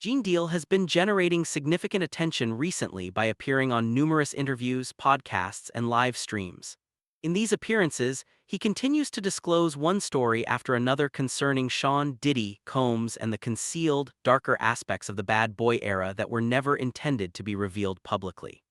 Gene Deal has been generating significant attention recently by appearing on numerous interviews, podcasts, and live streams. In these appearances, he continues to disclose one story after another concerning Sean Diddy Combs and the concealed, darker aspects of the bad boy era that were never intended to be revealed publicly.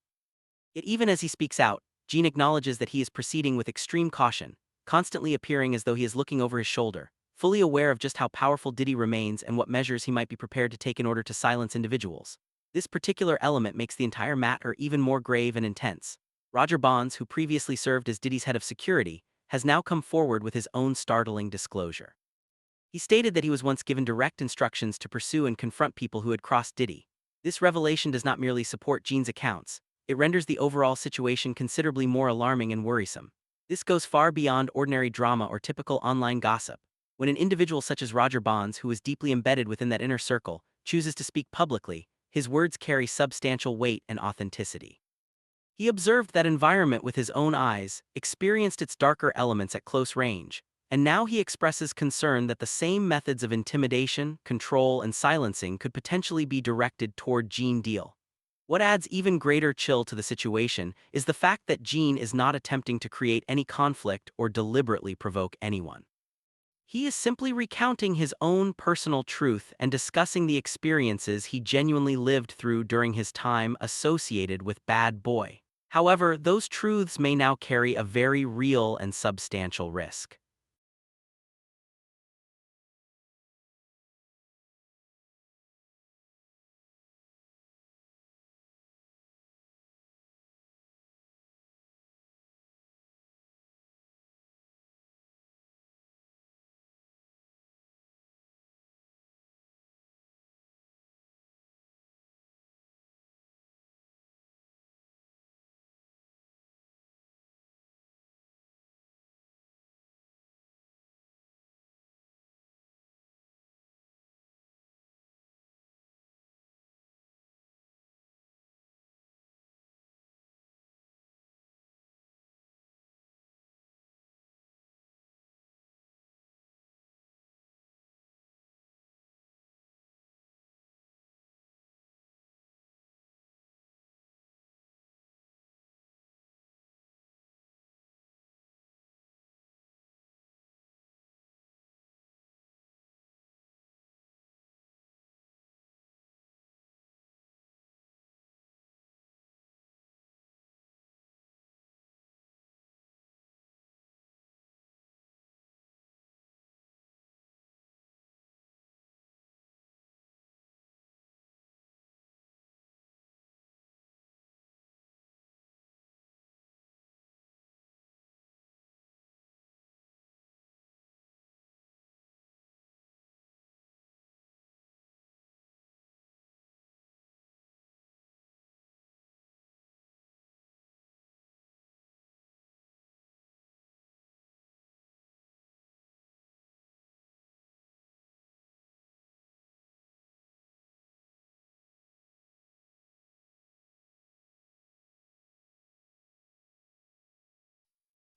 Yet even as he speaks out, Gene acknowledges that he is proceeding with extreme caution, constantly appearing as though he is looking over his shoulder, fully aware of just how powerful Diddy remains and what measures he might be prepared to take in order to silence individuals. This particular element makes the entire matter even more grave and intense. Roger Bonds, who previously served as Diddy's head of security, has now come forward with his own startling disclosure. He stated that he was once given direct instructions to pursue and confront people who had crossed Diddy. This revelation does not merely support Gene's accounts, it renders the overall situation considerably more alarming and worrisome. This goes far beyond ordinary drama or typical online gossip. When an individual such as Roger Bonds, who is deeply embedded within that inner circle, chooses to speak publicly, his words carry substantial weight and authenticity. He observed that environment with his own eyes, experienced its darker elements at close range, and now he expresses concern that the same methods of intimidation, control, and silencing could potentially be directed toward Gene Deal. What adds even greater chill to the situation is the fact that Gene is not attempting to create any conflict or deliberately provoke anyone. He is simply recounting his own personal truth and discussing the experiences he genuinely lived through during his time associated with Bad Boy. However, those truths may now carry a very real and substantial risk.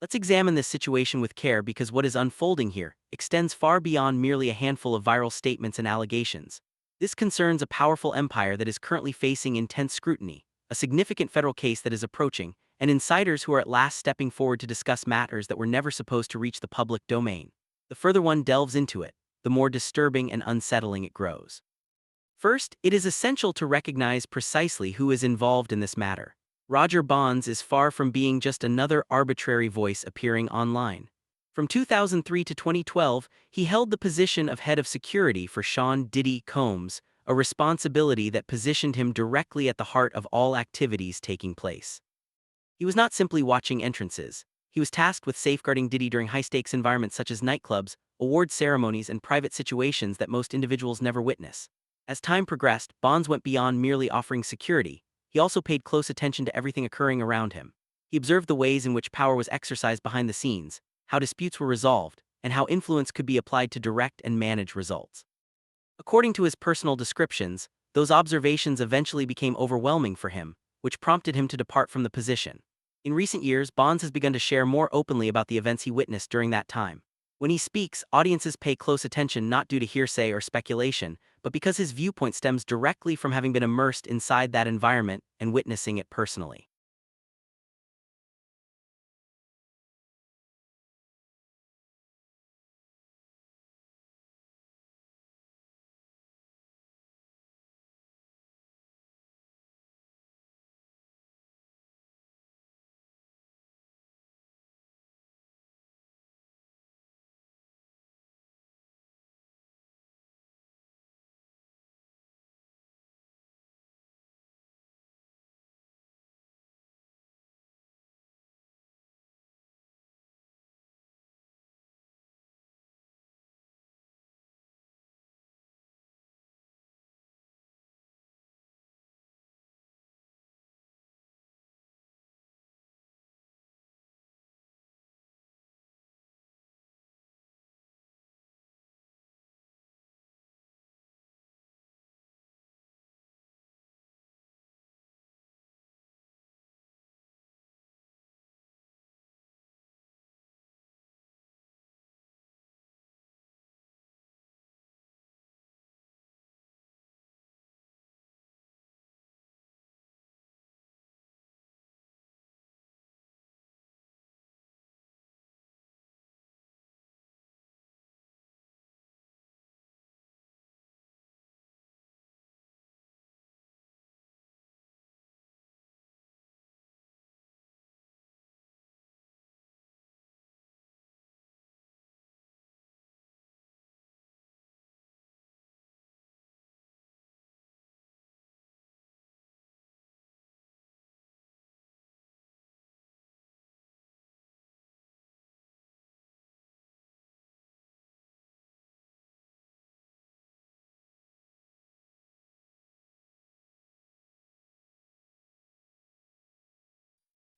Let's examine this situation with care because what is unfolding here extends far beyond merely a handful of viral statements and allegations. This concerns a powerful empire that is currently facing intense scrutiny, a significant federal case that is approaching, and insiders who are at last stepping forward to discuss matters that were never supposed to reach the public domain. The further one delves into it, the more disturbing and unsettling it grows. First, it is essential to recognize precisely who is involved in this matter. Roger Bonds is far from being just another arbitrary voice appearing online. From 2003 to 2012, he held the position of head of security for Sean Diddy Combs, a responsibility that positioned him directly at the heart of all activities taking place. He was not simply watching entrances. He was tasked with safeguarding Diddy during high-stakes environments such as nightclubs, award ceremonies, and private situations that most individuals never witness. As time progressed, Bonds went beyond merely offering security. He also paid close attention to everything occurring around him. He observed the ways in which power was exercised behind the scenes, how disputes were resolved, and how influence could be applied to direct and manage results. According to his personal descriptions, those observations eventually became overwhelming for him, which prompted him to depart from the position. In recent years, Bonds has begun to share more openly about the events he witnessed during that time. When he speaks, audiences pay close attention not due to hearsay or speculation, but because his viewpoint stems directly from having been immersed inside that environment and witnessing it personally.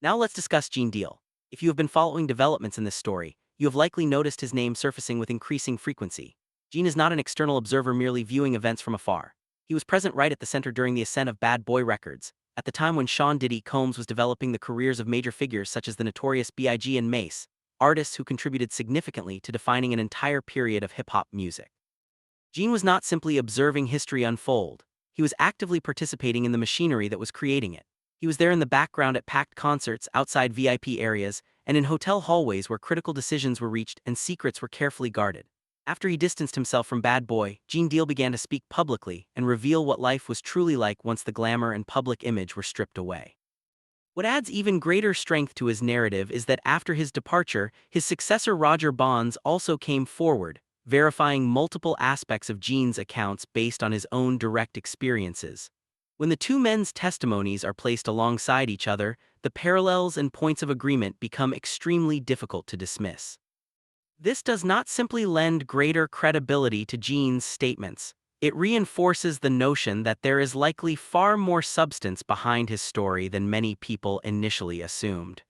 Now let's discuss Gene Deal. If you have been following developments in this story, you have likely noticed his name surfacing with increasing frequency. Gene is not an external observer merely viewing events from afar. He was present right at the center during the ascent of Bad Boy Records, at the time when Sean Diddy Combs was developing the careers of major figures such as the notorious B.I.G. and Mace, artists who contributed significantly to defining an entire period of hip-hop music. Gene was not simply observing history unfold, he was actively participating in the machinery that was creating it. He was there in the background at packed concerts, outside VIP areas, and in hotel hallways where critical decisions were reached and secrets were carefully guarded. After he distanced himself from Bad Boy, Gene Deal began to speak publicly and reveal what life was truly like once the glamour and public image were stripped away. What adds even greater strength to his narrative is that after his departure, his successor Roger Bonds also came forward, verifying multiple aspects of Gene's accounts based on his own direct experiences. When the two men's testimonies are placed alongside each other, the parallels and points of agreement become extremely difficult to dismiss. This does not simply lend greater credibility to Gene's statements. It reinforces the notion that there is likely far more substance behind his story than many people initially assumed.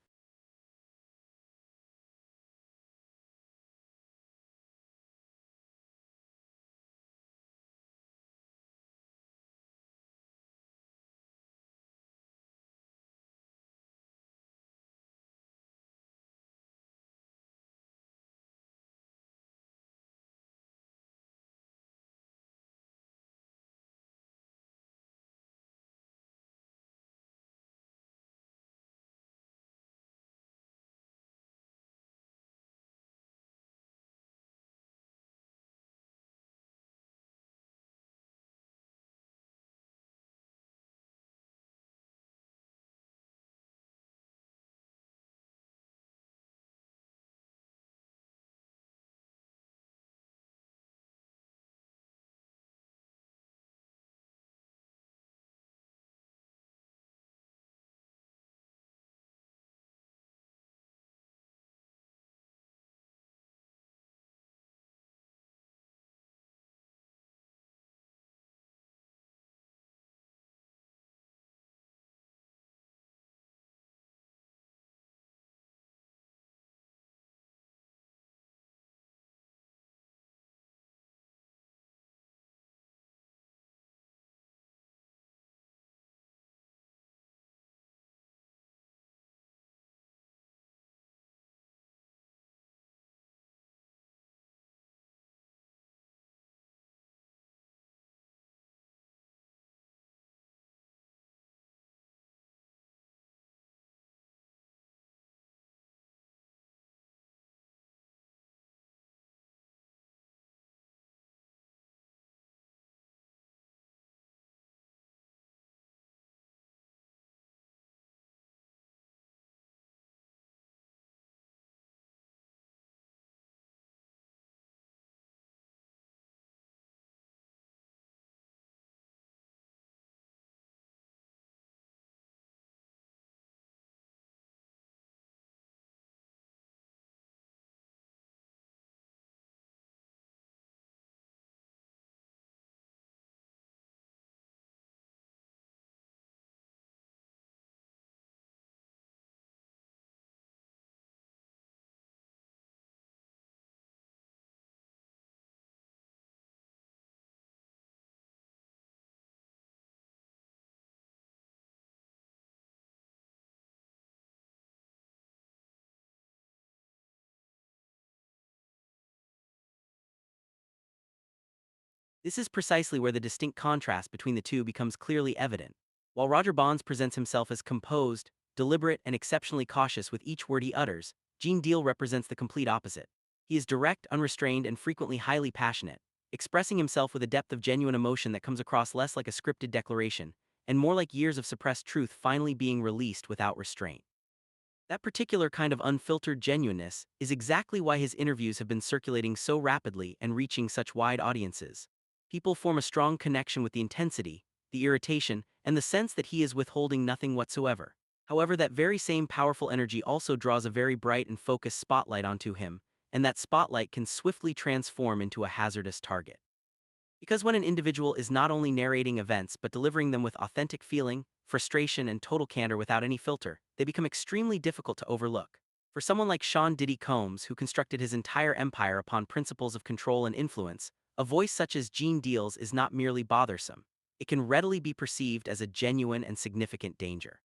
This is precisely where the distinct contrast between the two becomes clearly evident. While Roger Bonds presents himself as composed, deliberate, and exceptionally cautious with each word he utters, Gene Deal represents the complete opposite. He is direct, unrestrained, and frequently highly passionate, expressing himself with a depth of genuine emotion that comes across less like a scripted declaration, and more like years of suppressed truth finally being released without restraint. That particular kind of unfiltered genuineness is exactly why his interviews have been circulating so rapidly and reaching such wide audiences. People form a strong connection with the intensity, the irritation, and the sense that he is withholding nothing whatsoever. However, that very same powerful energy also draws a very bright and focused spotlight onto him, and that spotlight can swiftly transform into a hazardous target. Because when an individual is not only narrating events but delivering them with authentic feeling, frustration, and total candor without any filter, they become extremely difficult to overlook. For someone like Sean Diddy Combs, who constructed his entire empire upon principles of control and influence, a voice such as Gene Deal's is not merely bothersome. It can readily be perceived as a genuine and significant danger.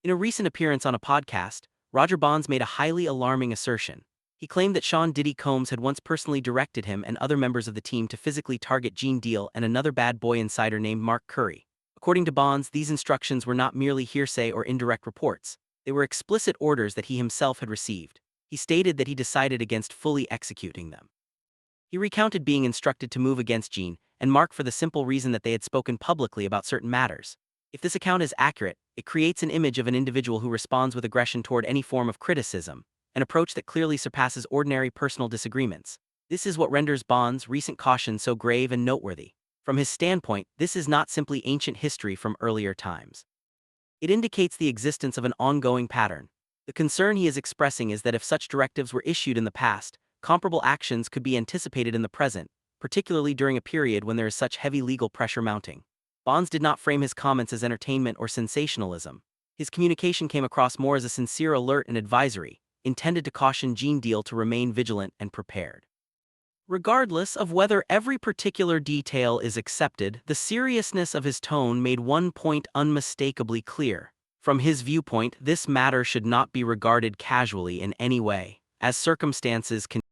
In a recent appearance on a podcast, Roger Bonds made a highly alarming assertion. He claimed that Sean Diddy Combs had once personally directed him and other members of the team to physically target Gene Deal and another bad boy insider named Mark Curry. According to Bonds, these instructions were not merely hearsay or indirect reports. They were explicit orders that he himself had received. He stated that he decided against fully executing them. He recounted being instructed to move against Gene and Mark for the simple reason that they had spoken publicly about certain matters. If this account is accurate, it creates an image of an individual who responds with aggression toward any form of criticism, an approach that clearly surpasses ordinary personal disagreements. This is what renders Bond's recent caution so grave and noteworthy. From his standpoint, this is not simply ancient history from earlier times. It indicates the existence of an ongoing pattern. The concern he is expressing is that if such directives were issued in the past, comparable actions could be anticipated in the present, particularly during a period when there is such heavy legal pressure mounting. Bonds did not frame his comments as entertainment or sensationalism. His communication came across more as a sincere alert and advisory, intended to caution Gene Deal to remain vigilant and prepared. Regardless of whether every particular detail is accepted, the seriousness of his tone made one point unmistakably clear. From his viewpoint, this matter should not be regarded casually in any way, as circumstances can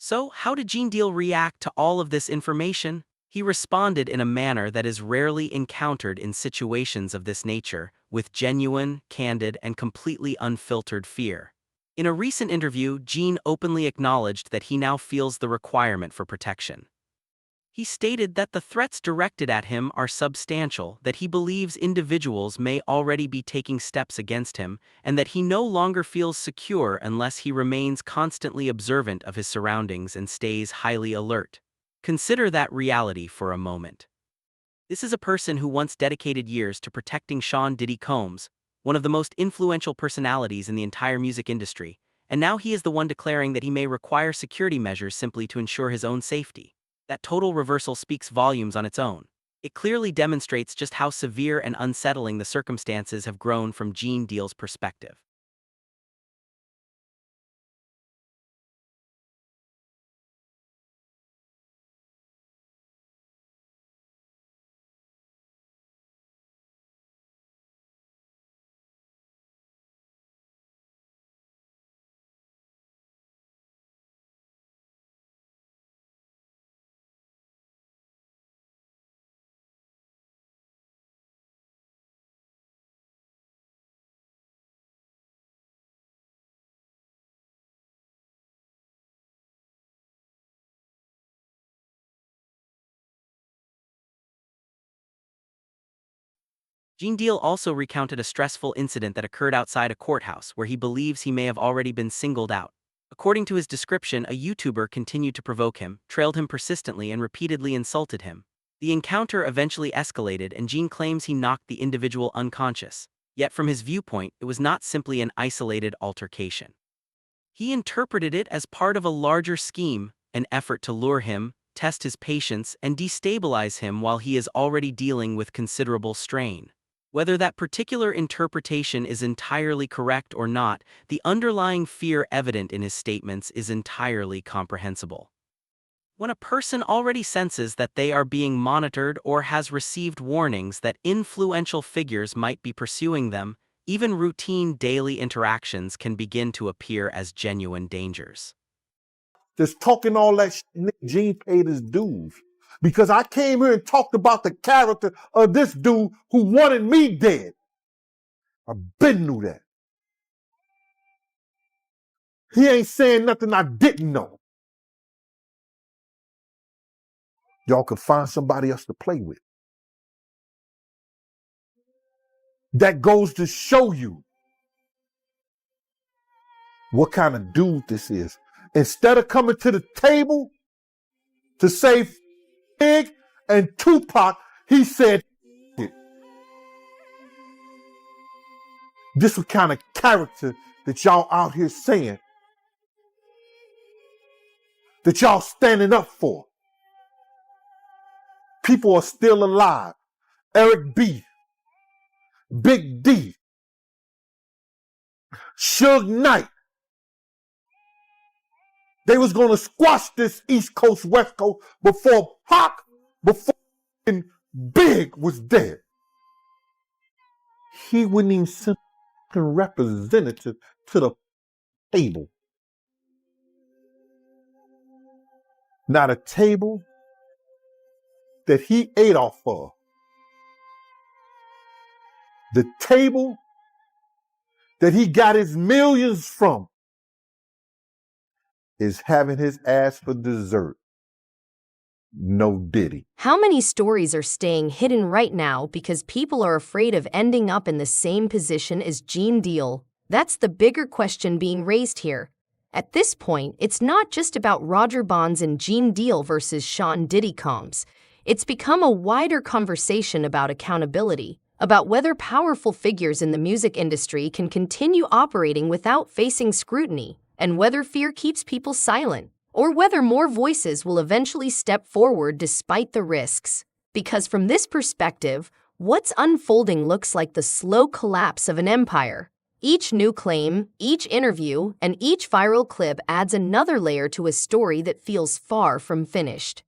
So, how did Gene Deal react to all of this information? He responded in a manner that is rarely encountered in situations of this nature, with genuine, candid, and completely unfiltered fear. In a recent interview, Gene openly acknowledged that he now feels the requirement for protection. He stated that the threats directed at him are substantial, that he believes individuals may already be taking steps against him, and that he no longer feels secure unless he remains constantly observant of his surroundings and stays highly alert. Consider that reality for a moment. This is a person who once dedicated years to protecting Sean Diddy Combs, one of the most influential personalities in the entire music industry, and now he is the one declaring that he may require security measures simply to ensure his own safety. That total reversal speaks volumes on its own. It clearly demonstrates just how severe and unsettling the circumstances have grown from Gene Deal's perspective. Gene Deal also recounted a stressful incident that occurred outside a courthouse where he believes he may have already been singled out. According to his description, a YouTuber continued to provoke him, trailed him persistently, and repeatedly insulted him. The encounter eventually escalated, and Gene claims he knocked the individual unconscious. Yet from his viewpoint, it was not simply an isolated altercation. He interpreted it as part of a larger scheme, an effort to lure him, test his patience, and destabilize him while he is already dealing with considerable strain. Whether that particular interpretation is entirely correct or not, the underlying fear evident in his statements is entirely comprehensible. When a person already senses that they are being monitored or has received warnings that influential figures might be pursuing them, even routine daily interactions can begin to appear as genuine dangers. Just talking all that shit, Gene paid his dues. Because I came here and talked about the character of this dude who wanted me dead. I been knew that. He ain't saying nothing I didn't know. Y'all can find somebody else to play with. That goes to show you what kind of dude this is. Instead of coming to the table to save Big and Tupac, he said, this is the kind of character that y'all out here saying, that y'all standing up for. People are still alive. Eric B., Big D, Suge Knight. They was going to squash this East Coast, West Coast before Pac, before Big was dead. He wouldn't even send a representative to the table. Not a table that he ate off of. The table that he got his millions from is having his ass for dessert. No Diddy. How many stories are staying hidden right now because people are afraid of ending up in the same position as Gene Deal? That's the bigger question being raised here. At this point, it's not just about Roger Bonds and Gene Deal versus Sean Diddy Combs. It's become a wider conversation about accountability, about whether powerful figures in the music industry can continue operating without facing scrutiny, and whether fear keeps people silent, or whether more voices will eventually step forward despite the risks. Because from this perspective, what's unfolding looks like the slow collapse of an empire. Each new claim, each interview, and each viral clip adds another layer to a story that feels far from finished.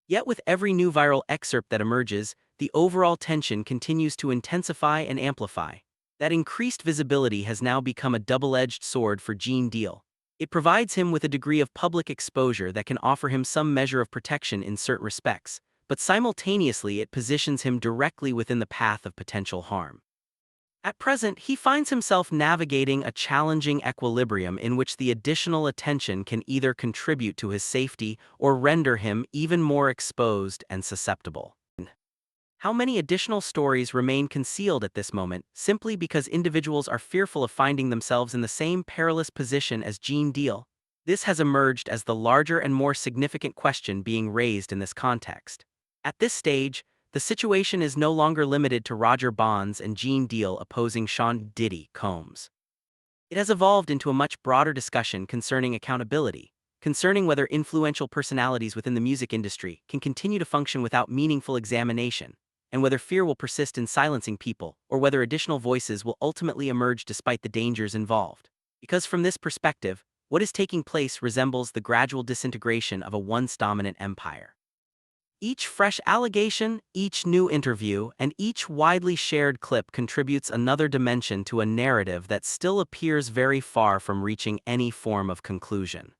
Yet with every new viral excerpt that emerges, the overall tension continues to intensify and amplify. That increased visibility has now become a double-edged sword for Gene Deal. It provides him with a degree of public exposure that can offer him some measure of protection in certain respects, but simultaneously it positions him directly within the path of potential harm. At present, he finds himself navigating a challenging equilibrium in which the additional attention can either contribute to his safety or render him even more exposed and susceptible. How many additional stories remain concealed at this moment simply because individuals are fearful of finding themselves in the same perilous position as Gene Deal? This has emerged as the larger and more significant question being raised in this context. At this stage, the situation is no longer limited to Roger Bonds and Gene Deal opposing Sean Diddy Combs. It has evolved into a much broader discussion concerning accountability, concerning whether influential personalities within the music industry can continue to function without meaningful examination, and whether fear will persist in silencing people, or whether additional voices will ultimately emerge despite the dangers involved. Because from this perspective, what is taking place resembles the gradual disintegration of a once dominant empire. Each fresh allegation, each new interview, and each widely shared clip contributes another dimension to a narrative that still appears very far from reaching any form of conclusion.